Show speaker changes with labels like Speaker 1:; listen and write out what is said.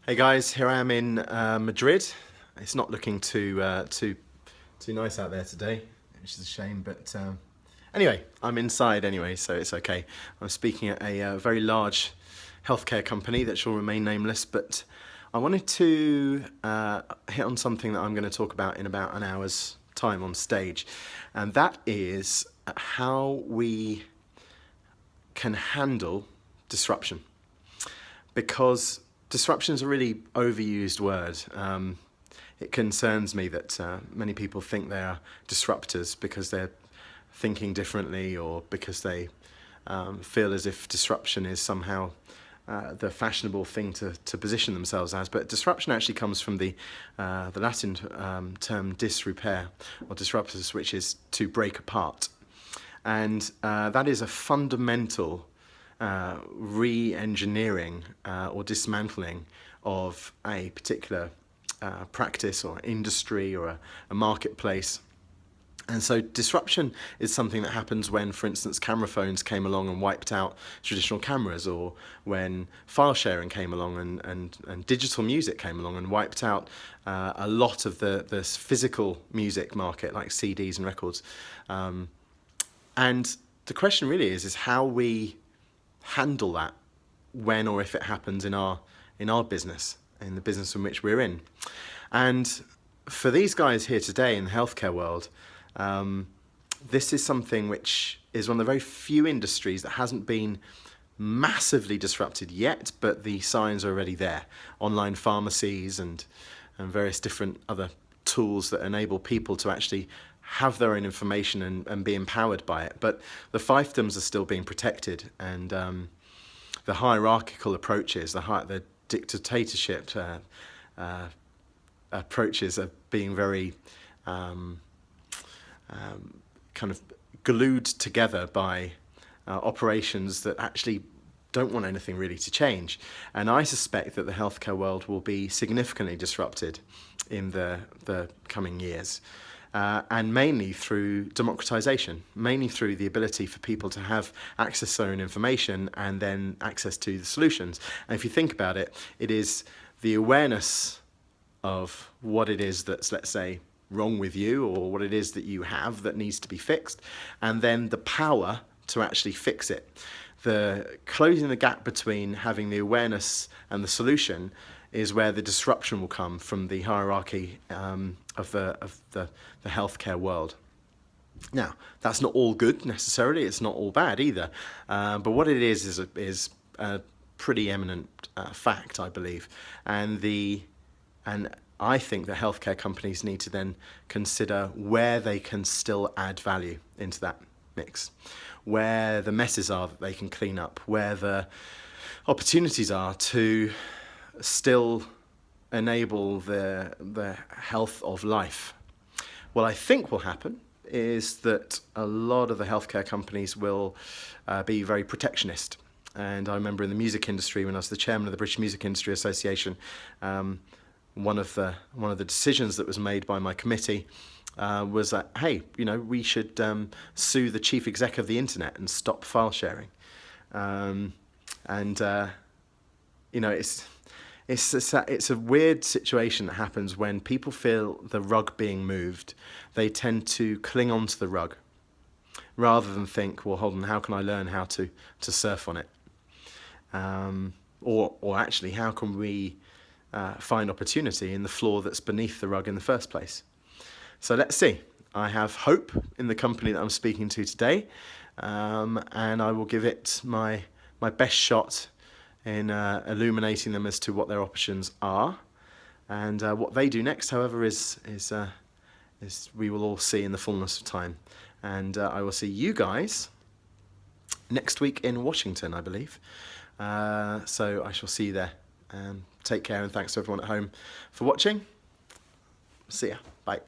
Speaker 1: Hey guys, here I am in Madrid. It's not looking too nice out there today, which is a shame. But anyway, I'm inside anyway, so it's okay. I'm speaking at a very large healthcare company that shall remain nameless. But I wanted to hit on something that I'm going to talk about in about an hour's time on stage, and that is how we can handle disruption. Because disruption is a really overused word. It concerns me that many people think they are disruptors because they're thinking differently, or because they feel as if disruption is somehow the fashionable thing to position themselves as. But disruption actually comes from the Latin term disrepair, or disruptus, which is to break apart. And that is a fundamental re-engineering or dismantling of a particular practice or industry or a marketplace. And so disruption is something that happens when, for instance, camera phones came along and wiped out traditional cameras, or when file sharing came along and digital music came along and wiped out a lot of the physical music market, like CDs and records. And the question really is how we handle that when or if it happens in our business, in the business in which we're in. And for these guys here today in the healthcare world, this is something which is one of the very few industries that hasn't been massively disrupted yet, but the signs are already there. Online pharmacies and various different other tools that enable people to actually have their own information and be empowered by it. But the fiefdoms are still being protected, and the hierarchical approaches, the dictatorship approaches are being very kind of glued together by operations that actually don't want anything really to change. And I suspect that the healthcare world will be significantly disrupted in the coming years. And mainly through democratization, mainly through the ability for people to have access to their own information and then access to the solutions. And if you think about it, it is the awareness of what it is that's, let's say, wrong with you, or what it is that you have that needs to be fixed, and then the power to actually fix it. The closing the gap between having the awareness and the solution is where the disruption will come from the hierarchy of the healthcare world. Now, that's not all good necessarily. It's not all bad either. But what it is a pretty eminent fact, I believe. And I think that healthcare companies need to then consider where they can still add value into that mix, where the messes are that they can clean up, where the opportunities are to still enable the health of life. What I think will happen is that a lot of the healthcare companies will be very protectionist. And I remember in the music industry, when I was the chairman of the British Music Industry Association, one of the decisions that was made by my committee was that, hey, we should sue the chief exec of the internet and stop file sharing. It's a weird situation that happens when people feel the rug being moved. They tend to cling onto the rug rather than think, well, hold on, how can I learn how to surf on it? Or actually, how can we find opportunity in the floor that's beneath the rug in the first place? So let's see. I have hope in the company that I'm speaking to today, and I will give it my best shot in illuminating them as to what their options are. And what they do next, however, is we will all see in the fullness of time. And I will see you guys next week in Washington, I believe. So I shall see you there. Take care, and thanks to everyone at home for watching. See ya. Bye.